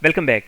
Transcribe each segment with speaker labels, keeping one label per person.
Speaker 1: Welcome back.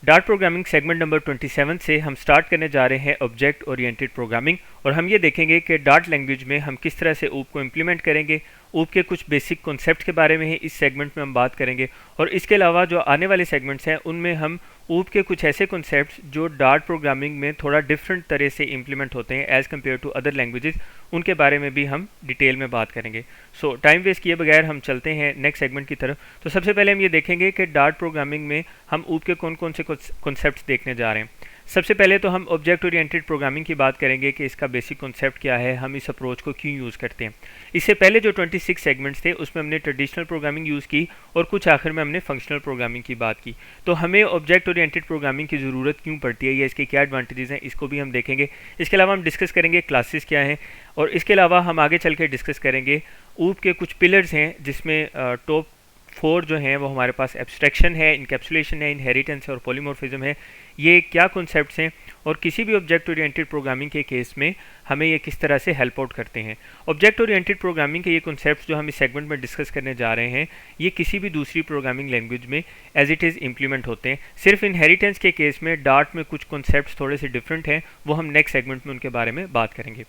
Speaker 1: Dart programming segment number 27 से हम start करने जा रहे हैं ऑब्जेक्ट ओरिएंटेड प्रोग्रामिंग, और हम ये देखेंगे कि डार्ट लैंग्वेज में हम किस तरह से ऊप को इम्प्लीमेंट करेंगे। ऊप के कुछ बेसिक कॉन्सेप्ट के बारे में ही इस सेगमेंट में हम बात करेंगे, और इसके अलावा जो आने वाले सेगमेंट्स हैं उनमें हम ऊप के कुछ ऐसे कॉन्सेप्ट्स जो डार्ट प्रोग्रामिंग में थोड़ा डिफरेंट तरह से इम्प्लीमेंट होते हैं as compare to other languages, उनके बारे में भी हम डिटेल में बात करेंगे। सो टाइम वेस्ट किए बगैर हम चलते हैं नेक्स्ट सेगमेंट की तरफ। तो सबसे पहले हम ये देखेंगे कि डार्ट प्रोग्रामिंग में हम ऊप के कौन कौन से कॉन्सेप्ट्स देखने जा रहे हैं। सबसे पहले तो हम ऑब्जेक्ट ओरिएंटेड प्रोग्रामिंग की बात करेंगे कि इसका बेसिक कॉन्सेप्ट क्या है, हम इस अप्रोच को क्यों यूज़ करते हैं। इससे पहले जो 26 सेगमेंट्स थे उसमें हमने ट्रेडिशनल प्रोग्रामिंग यूज़ की, और कुछ आखिर में हमने फंक्शनल प्रोग्रामिंग की बात की। तो हमें ऑब्जेक्ट ओरिएंटेड प्रोग्रामिंग की ज़रूरत क्यों पड़ती है या इसके क्या एडवांटेजेस हैं, इसको भी हम देखेंगे। इसके अलावा हम डिस्कस करेंगे क्लासेस क्या हैं, और इसके अलावा हम आगे चल के डिस्कस करेंगे ऊप के कुछ पिलर्स हैं, जिसमें टॉप 4 जो हैं वो हमारे पास एब्स्ट्रैक्शन है, इनकैप्सुलेशन है, इनहेरिटेंस है और पॉलीमॉर्फिज्म है। ये क्या कॉन्सेप्ट्स हैं और किसी भी ऑब्जेक्ट ओरिएंटेड प्रोग्रामिंग के केस में हमें ये किस तरह से हेल्प आउट करते हैं। ऑब्जेक्ट ओरिएंटेड प्रोग्रामिंग के ये कॉन्सेप्ट्स जो हम इस सेगमेंट में डिस्कस करने जा रहे हैं, ये किसी भी दूसरी प्रोग्रामिंग लैंग्वेज में एज इट इज़ इम्प्लीमेंट होते हैं। सिर्फ इनहेरिटेंस के केस में डार्ट में कुछ कॉन्सेप्ट्स थोड़े से डिफरेंट हैं, वो हम नेक्स्ट सेगमेंट में उनके बारे में बात करेंगे।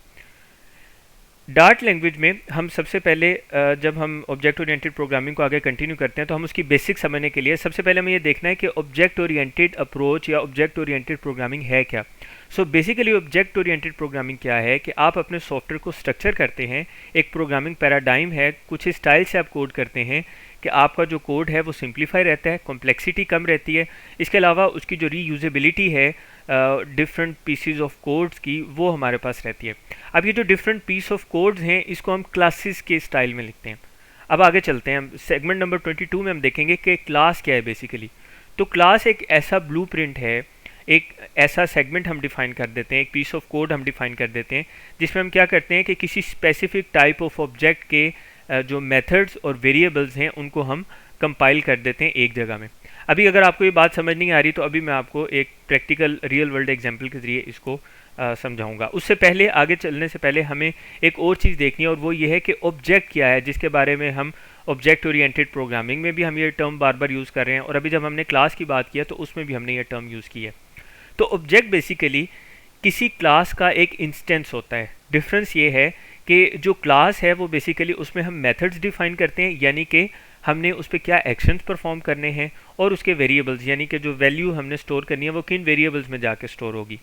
Speaker 1: डार्ट लैंग्वेज में हम सबसे पहले जब हम ऑब्जेक्ट ओरिएंटेड प्रोग्रामिंग को आगे कंटिन्यू करते हैं तो हम उसकी बेसिक समझने के लिए सबसे पहले हमें ये देखना है कि ऑब्जेक्ट ओरिएंटेड अप्रोच या ऑब्जेक्ट ओरिएंटेड प्रोग्रामिंग है क्या। So basically object oriented programming क्या है कि आप अपने सॉफ्टवेयर को स्ट्रक्चर करते हैं, एक प्रोग्रामिंग पैराडाइम है, कुछ स्टाइल से आप कोड करते हैं कि आपका जो कोड है वो सिंप्लीफाई रहता है, कॉम्प्लेक्सिटी कम रहती है। इसके अलावा उसकी जो रीयूजेबिलिटी है डिफरेंट पीसीज ऑफ कोड्स की, वो हमारे पास रहती है। अब ये जो डिफरेंट पीस ऑफ कोड्स हैं इसको हम क्लासेस के स्टाइल में लिखते हैं। अब आगे चलते हैं, हम सेगमेंट नंबर 22 में हम देखेंगे कि क्लास क्या है बेसिकली। तो क्लास एक ऐसा ब्लूप्रिंट है, एक ऐसा सेगमेंट हम डिफाइन कर देते हैं, एक पीस ऑफ कोड हम डिफाइन कर देते हैं, जिसमें हम क्या करते हैं कि किसी स्पेसिफिक टाइप ऑफ ऑब्जेक्ट के जो मेथड्स और वेरिएबल्स हैं उनको हम कंपाइल कर देते हैं एक जगह में। अभी अगर आपको ये बात समझ नहीं आ रही तो अभी मैं आपको एक प्रैक्टिकल रियल वर्ल्ड एग्जांपल के ज़रिए इसको समझाऊंगा। उससे पहले आगे चलने से पहले हमें एक और चीज़ देखनी है, और वो ये है कि ऑब्जेक्ट क्या है, जिसके बारे में हम ऑब्जेक्ट ओरिएंटेड प्रोग्रामिंग में भी हम ये टर्म बार बार यूज़ कर रहे हैं, और अभी जब हमने क्लास की बात किया तो उसमें भी हमने ये टर्म यूज़ की है। तो ऑब्जेक्ट बेसिकली किसी क्लास का एक इंस्टेंस होता है। डिफरेंस ये है कि जो क्लास है वो बेसिकली उसमें हम मेथड्स डिफाइन करते हैं, यानी कि हमने उस पर क्या एक्शंस परफॉर्म करने हैं, और उसके वेरिएबल्स यानी कि जो वैल्यू हमने स्टोर करनी है वो किन वेरिएबल्स में जाके स्टोर होगी।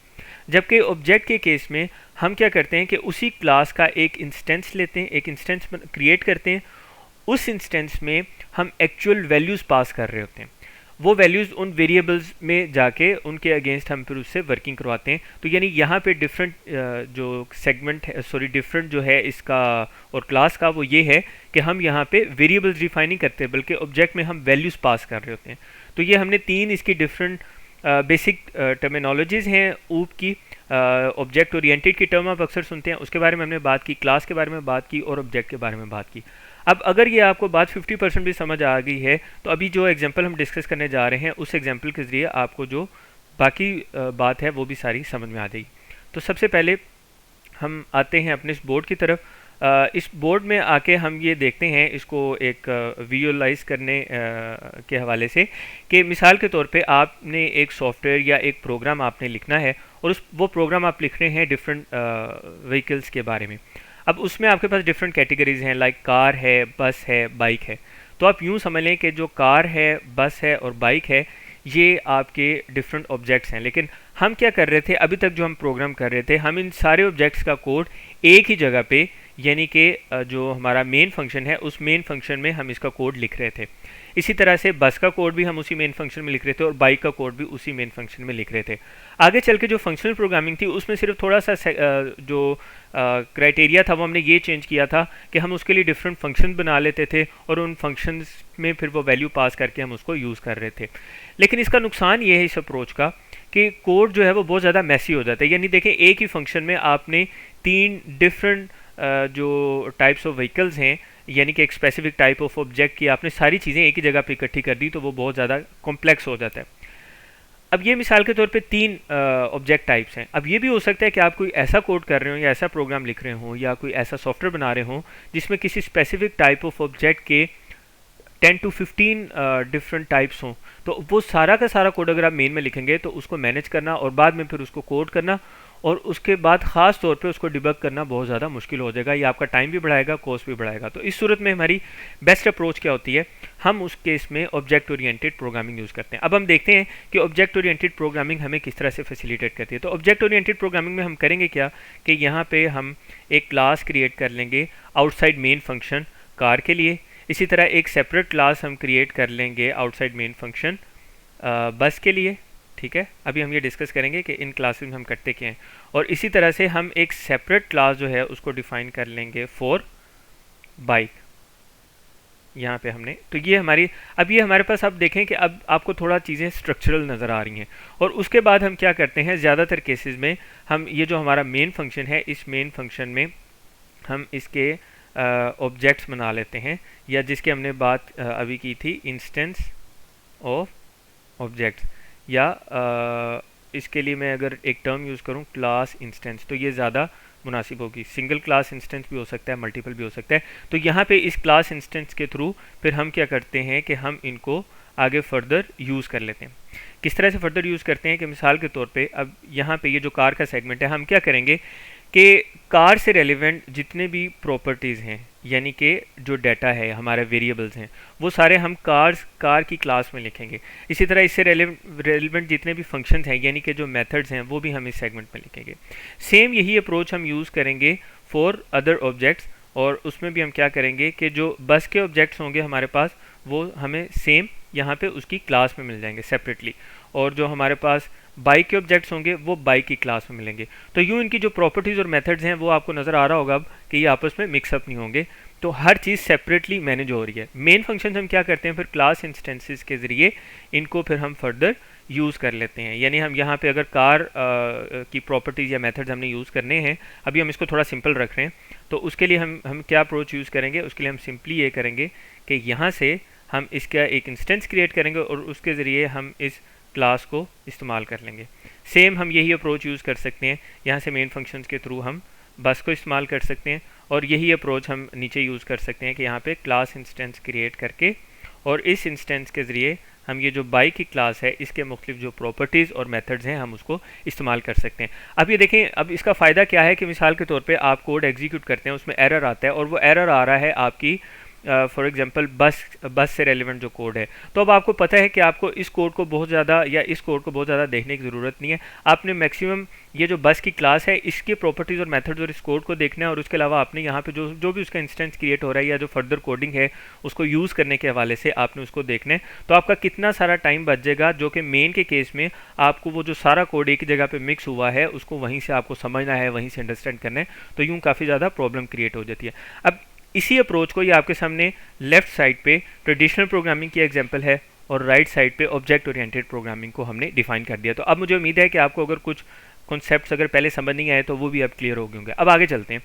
Speaker 1: जबकि ऑब्जेक्ट के केस में हम क्या करते हैं कि उसी क्लास का एक इंस्टेंस लेते हैं, एक इंस्टेंस क्रिएट करते हैं, उस इंस्टेंस में हम एक्चुअल वैल्यूज़ पास कर रहे होते हैं, वो वैल्यूज़ उन वेरिएबल्स में जाके उनके अगेंस्ट हम फिर उससे वर्किंग करवाते हैं। तो यानी यहाँ पे डिफरेंट जो सेगमेंट है, सॉरी डिफरेंट जो है इसका और क्लास का, वो ये है कि हम यहाँ पे वेरिएबल्स डिफाइन नहीं करते बल्कि ऑब्जेक्ट में हम वैल्यूज़ पास कर रहे होते हैं। तो ये हमने तीन इसकी डिफरेंट बेसिक टर्मिनोलॉजीज़ हैं ऊप की। ऑब्जेक्ट ओरिएंटेड की टर्म आप अक्सर सुनते हैं, उसके बारे में हमने बात की, क्लास के बारे में बात की और ऑब्जेक्ट के बारे में बात की। अब अगर ये आपको बात 50% भी समझ आ गई है तो अभी जो एग्जांपल हम डिस्कस करने जा रहे हैं उस एग्जांपल के ज़रिए आपको जो बाकी बात है वो भी सारी समझ में आ जाएगी। तो सबसे पहले हम आते हैं अपने इस बोर्ड की तरफ। इस बोर्ड में आके हम ये देखते हैं इसको एक विजुअलाइज करने के हवाले से कि मिसाल के तौर पे आपने एक सॉफ्टवेयर या एक प्रोग्राम आपने लिखना है, और वो प्रोग्राम आप लिख रहे हैं डिफरेंट व्हीकल्स के बारे में। अब उसमें आपके पास डिफरेंट कैटेगरीज हैं, लाइक कार है, बस है, बाइक है। तो आप यूँ समझ लें कि जो कार है, बस है और बाइक है, ये आपके डिफरेंट ऑब्जेक्ट्स हैं। लेकिन हम क्या कर रहे थे, अभी तक जो हम प्रोग्राम कर रहे थे, हम इन सारे ऑब्जेक्ट्स का कोड एक ही जगह पे, यानी कि जो हमारा मेन फंक्शन है उस मेन फंक्शन में हम इसका कोड लिख रहे थे। इसी तरह से बस का कोड भी हम उसी मेन फंक्शन में लिख रहे थे और बाइक का कोड भी उसी मेन फंक्शन में लिख रहे थे। आगे चल के जो फंक्शनल प्रोग्रामिंग थी उसमें सिर्फ थोड़ा सा जो क्राइटेरिया था वो हमने ये चेंज किया था कि हम उसके लिए डिफरेंट फंक्शन बना लेते थे और उन फंक्शंस में फिर वो वैल्यू पास करके हम उसको यूज़ कर रहे थे। लेकिन इसका नुकसान ये है इस अप्रोच का कि कोड जो है वो बहुत ज़्यादा मैसी हो जाता है। यानी देखें, एक ही फंक्शन में आपने तीन डिफरेंट जो टाइप्स ऑफ व्हीकल्स हैं, यानी कि एक स्पेसिफिक टाइप ऑफ ऑब्जेक्ट की आपने सारी चीज़ें एक ही जगह पे इकट्ठी कर दी, तो वो बहुत ज़्यादा कॉम्प्लेक्स हो जाता है। अब ये मिसाल के तौर पे तीन ऑब्जेक्ट टाइप्स हैं। अब ये भी हो सकता है कि आप कोई ऐसा कोड कर रहे हो या ऐसा प्रोग्राम लिख रहे हो या कोई ऐसा सॉफ्टवेयर बना रहे हो जिसमें किसी स्पेसिफिक टाइप ऑफ ऑब्जेक्ट के 10 to 15 डिफरेंट टाइप्स हों, तो वो सारा का सारा कोड अगर आप मेन में लिखेंगे तो उसको मैनेज करना और बाद में फिर उसको कोड करना और उसके बाद ख़ास तौर पे उसको डिबग करना बहुत ज़्यादा मुश्किल हो जाएगा। ये आपका टाइम भी बढ़ाएगा, कॉस्ट भी बढ़ाएगा। तो इस सूरत में हमारी बेस्ट अप्रोच क्या होती है, हम उस केस में ऑब्जेक्ट ओरिएंटेड प्रोग्रामिंग यूज़ करते हैं। अब हम देखते हैं कि ऑब्जेक्ट ओरिएंटेड प्रोग्रामिंग हमें किस तरह से फैसिलिटेट करती है। तो ऑब्जेक्ट ओरिएंटेड प्रोग्रामिंग में हम करेंगे क्या कि यहाँ पे हम एक क्लास क्रिएट कर लेंगे आउटसाइड मेन फंक्शन कार के लिए। इसी तरह एक सेपरेट क्लास हम क्रिएट कर लेंगे आउटसाइड मेन फंक्शन बस के लिए, ठीक है। अभी हम ये डिस्कस करेंगे कि इन क्लासेस में हम करते क्या हैं। और इसी तरह से हम एक सेपरेट क्लास जो है उसको डिफाइन कर लेंगे फॉर बाइक, यहाँ पे हमने। तो ये हमारी, अब ये हमारे पास, आप देखें कि अब आपको थोड़ा चीज़ें स्ट्रक्चरल नज़र आ रही हैं। और उसके बाद हम क्या करते हैं, ज़्यादातर केसेस में हम ये जो हमारा मेन फंक्शन है, इस मेन फंक्शन में हम इसके ऑब्जेक्ट्स बना लेते हैं, या जिसकी हमने बात अभी की थी, इंस्टेंस ऑफ ऑब्जेक्ट्स, या इसके लिए मैं अगर एक टर्म यूज़ करूं क्लास इंस्टेंस, तो ये ज़्यादा मुनासिब होगी। सिंगल क्लास इंस्टेंस भी हो सकता है, मल्टीपल भी हो सकता है। तो यहाँ पे इस क्लास इंस्टेंस के थ्रू फिर हम क्या करते हैं कि हम इनको आगे फर्दर यूज़ कर लेते हैं। किस तरह से फर्दर यूज़ करते हैं कि मिसाल के तौर पे अब यहाँ पे ये जो कार का सेगमेंट है, हम क्या करेंगे कि कार से रेलिवेंट जितने भी प्रॉपर्टीज़ हैं, यानी कि जो डाटा है, हमारे वेरिएबल्स हैं, वो सारे हम कार की क्लास में लिखेंगे। इसी तरह इससे रेलिवेंट जितने भी फंक्शंस हैं, यानी कि जो मेथड्स हैं, वो भी हम इस सेगमेंट में लिखेंगे। सेम यही अप्रोच हम यूज़ करेंगे फॉर अदर ऑब्जेक्ट्स, और उसमें भी हम क्या करेंगे कि जो बस के ऑब्जेक्ट्स होंगे हमारे पास, वो हमें सेम यहाँ पे उसकी क्लास में मिल जाएंगे सेपरेटली, और जो हमारे पास बाइक के ऑब्जेक्ट्स होंगे वो बाइक की क्लास में मिलेंगे। तो यूँ इनकी जो प्रॉपर्टीज़ और मेथड्स हैं वो आपको नज़र आ रहा होगा अब कि ये आपस में मिक्सअप नहीं होंगे। तो हर चीज़ सेपरेटली मैनेज हो रही है। मेन फंक्शन हम क्या करते हैं, फिर क्लास इंस्टेंसेस के ज़रिए इनको फिर हम फर्दर यूज़ कर लेते हैं। यानी हम यहाँ पे अगर कार की प्रॉपर्टीज़ या मेथड्स हमने यूज़ करने हैं, अभी हम इसको थोड़ा सिंपल रख रहे हैं, तो उसके लिए हम क्या अप्रोच यूज़ करेंगे, उसके लिए हम सिंपली ये करेंगे कि यहाँ से हम इसका एक इंस्टेंस क्रिएट करेंगे और उसके ज़रिए हम इस क्लास को इस्तेमाल कर लेंगे। सेम हम यही अप्रोच यूज़ कर सकते हैं, यहाँ से मेन फंक्शंस के थ्रू हम बस को इस्तेमाल कर सकते हैं, और यही अप्रोच हम नीचे यूज़ कर सकते हैं कि यहाँ पे क्लास इंस्टेंस क्रिएट करके, और इस इंस्टेंस के ज़रिए हम ये जो बाइक की क्लास है, इसके मुख्तलिफ जो प्रॉपर्टीज़ और मेथड्स हैं, हम उसको इस्तेमाल कर सकते हैं। अब ये देखें, अब इसका फ़ायदा क्या है कि मिसाल के तौर पे आप कोड एग्जीक्यूट करते हैं, उसमें एरर आता है, और वो एरर आ रहा है आपकी फॉर एग्जांपल बस से रेलिवेंट जो कोड है। तो अब आपको पता है कि आपको इस कोड को बहुत ज़्यादा, या इस कोड को बहुत ज़्यादा देखने की ज़रूरत नहीं है। आपने मैक्सिमम ये जो बस की क्लास है, इसके प्रॉपर्टीज़ और मेथड्स और इस कोड को देखना है, और उसके अलावा आपने यहाँ पे जो भी उसका इंस्टेंस क्रिएट हो रहा है या जो फर्दर कोडिंग है, उसको यूज़ करने के हवाले से आपने उसको देखना है। तो आपका कितना सारा टाइम बच जाएगा, जो कि मेन के केस में आपको वो जो सारा कोड एक जगह पर मिक्स हुआ है, उसको वहीं से आपको समझना है, वहीं से अंडरस्टैंड करना है। तो यूँ काफ़ी ज़्यादा प्रॉब्लम क्रिएट हो जाती है। अब इसी अप्रोच को, ये आपके सामने लेफ्ट साइड पे ट्रेडिशनल प्रोग्रामिंग की एग्जांपल है, और राइट साइड पे ऑब्जेक्ट ओरिएंटेड प्रोग्रामिंग को हमने डिफाइन कर दिया। तो अब मुझे उम्मीद है कि आपको अगर कुछ कॉन्सेप्ट्स अगर पहले समझ नहीं आए तो वो भी अब क्लियर हो गए होंगे। अब आगे चलते हैं।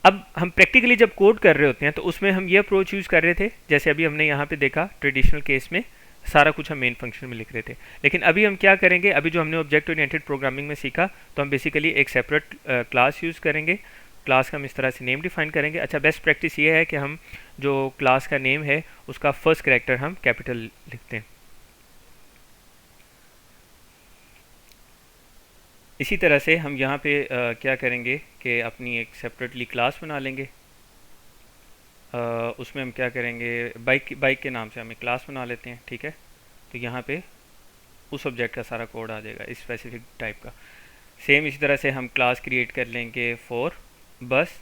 Speaker 1: अब हम प्रैक्टिकली जब कोड कर रहे होते हैं तो उसमें हम ये अप्रोच यूज़ कर रहे थे, जैसे अभी हमने यहाँ पे देखा ट्रेडिशनल केस में सारा कुछ हम मेन फंक्शन में लिख रहे थे। लेकिन अभी हम क्या करेंगे, अभी जो हमने ऑब्जेक्ट ओरिएंटेड प्रोग्रामिंग में सीखा, तो हम बेसिकली एक सेपरेट क्लास यूज़ करेंगे। क्लास का हम इस तरह से नेम डिफाइन करेंगे। अच्छा, बेस्ट प्रैक्टिस ये है कि हम जो क्लास का नेम है उसका फर्स्ट कैरेक्टर हम कैपिटल लिखते हैं। इसी तरह से हम यहाँ पे क्या करेंगे कि अपनी एक सेपरेटली क्लास बना लेंगे। उसमें हम क्या करेंगे, बाइक के नाम से हम एक क्लास बना लेते हैं, ठीक है। तो यहाँ पे उस ऑब्जेक्ट का सारा कोड आ जाएगा, इस स्पेसिफिक टाइप का। सेम इसी तरह से हम क्लास क्रिएट कर लेंगे फॉर बस,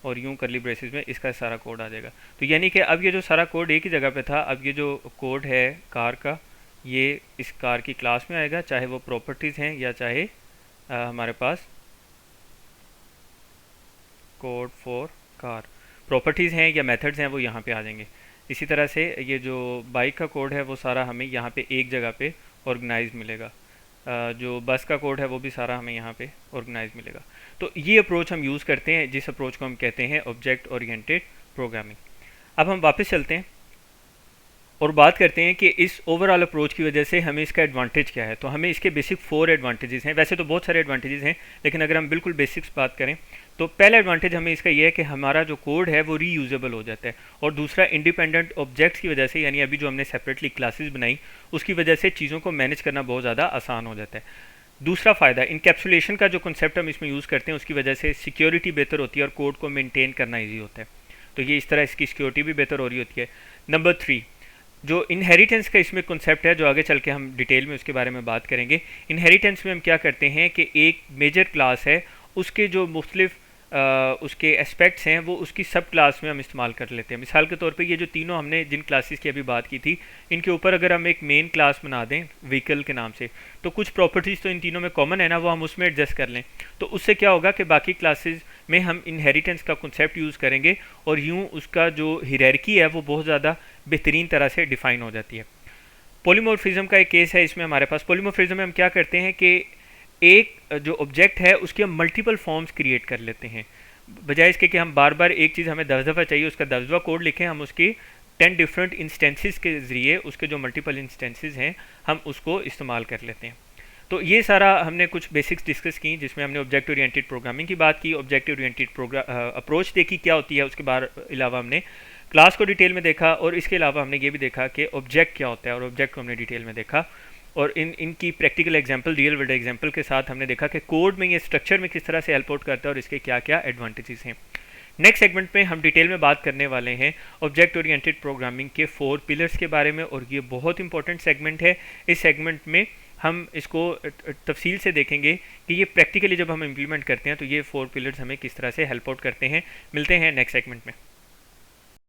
Speaker 1: और यूं करली ब्रेसेस में इसका सारा कोड आ जाएगा। तो यानी कि अब ये जो सारा कोड एक ही जगह पे था, अब ये जो कोड है कार का, ये इस कार की क्लास में आएगा, चाहे वो प्रॉपर्टीज़ हैं या चाहे हमारे पास कोड फॉर कार प्रॉपर्टीज़ हैं या मेथड्स हैं, वो यहाँ पे आ जाएंगे। इसी तरह से ये जो बाइक का कोड है वो सारा हमें यहाँ पे एक जगह पे ऑर्गेनाइज मिलेगा। जो बस का कोड है वो भी सारा हमें यहाँ पे ऑर्गेनाइज मिलेगा। तो ये अप्रोच हम यूज़ करते हैं, जिस अप्रोच को हम कहते हैं ऑब्जेक्ट ओरिएंटेड प्रोग्रामिंग। अब हम वापस चलते हैं और बात करते हैं कि इस ओवरऑल अप्रोच की वजह से हमें इसका एडवांटेज क्या है। तो हमें इसके बेसिक 4 एडवांटेजेस हैं। वैसे तो बहुत सारे एडवांटेजेस हैं, लेकिन अगर हम बिल्कुल बेसिक्स बात करें तो पहला एडवांटेज हमें इसका ये है कि हमारा जो कोड है वो रीयूजेबल हो जाता है, और दूसरा इंडिपेंडेंट ऑब्जेक्ट्स की वजह से, यानी अभी जो हमने सेपरेटली क्लासेस बनाई उसकी वजह से चीज़ों को मैनेज करना बहुत ज़्यादा आसान हो जाता है। दूसरा फ़ायदा, इनकैप्सुलेशन का जो कॉन्सेप्ट हम इसमें यूज़ करते हैं उसकी वजह से सिक्योरिटी बेहतर होती है और कोड को मेनटेन करना ईजी होता है, तो ये इस तरह इसकी सिक्योरिटी भी बेहतर हो रही होती है। नंबर 3, जो इनहेरिटेंस का इसमें कॉन्सेप्ट है, जो आगे चल के हम डिटेल में उसके बारे में बात करेंगे। इनहेरिटेंस में हम क्या करते हैं कि एक मेजर क्लास है, उसके जो मुख्तलिफ उसके एस्पेक्ट्स हैं वो उसकी सब क्लास में हम इस्तेमाल कर लेते हैं। मिसाल के तौर पे ये जो तीनों हमने जिन क्लासेस की अभी बात की थी, इनके ऊपर अगर हम एक मेन क्लास बना दें व्हीकल के नाम से, तो कुछ प्रॉपर्टीज़ तो इन तीनों में कॉमन है ना, वो हम उसमें एडजस्ट कर लें, तो उससे क्या होगा कि बाकी क्लासेस में हम इनहेरिटेंस का कॉन्सेप्ट यूज़ करेंगे और यूँ उसका जो हियरार्की है वो बहुत ज़्यादा बेहतरीन तरह से डिफ़ाइन हो जाती है। पॉलीमॉर्फिज्म का एक केस है इसमें हमारे पास। पॉलीमॉर्फिज्म में हम क्या करते हैं कि एक जो ऑब्जेक्ट है उसके हम मल्टीपल फॉर्म्स क्रिएट कर लेते हैं, बजाय इसके कि हम बार बार एक चीज़ हमें 10 दफ़ा चाहिए उसका 10 दफ़ा कोड लिखें, हम उसकी 10 डिफरेंट इंस्टेंसेस के ज़रिए उसके जो मल्टीपल इंस्टेंसेस हैं हम उसको इस्तेमाल कर लेते हैं। तो ये सारा हमने कुछ बेसिक्स डिस्कस की, जिसमें हमने ऑब्जेक्ट ओरिएंटेड प्रोग्रामिंग की बात की, ऑब्जेक्ट ओरिएंटेड अप्रोच देखी क्या होती है, उसके अलावा हमने क्लास को डिटेल में देखा, और इसके अलावा हमने ये भी देखा कि ऑब्जेक्ट क्या होता है, और ऑब्जेक्ट को हमने डिटेल में देखा, और इनकी practical example, real world example के साथ हमने देखा कि कोड में ये स्ट्रक्चर में किस तरह से हेल्प आउट करता है और इसके क्या क्या एडवांटेजेस हैं। नेक्स्ट सेगमेंट में हम डिटेल में बात करने वाले हैं ऑब्जेक्ट ओरिएंटेड प्रोग्रामिंग के 4 पिलर्स के बारे में, और ये बहुत इंपॉर्टेंट सेगमेंट है। इस सेगमेंट में हम इसको तफसील से देखेंगे कि ये प्रैक्टिकली जब हम इम्प्लीमेंट करते हैं तो ये 4 पिलर्स हमें किस तरह से हेल्प आउट करते हैं। मिलते हैं नेक्स्ट सेगमेंट में।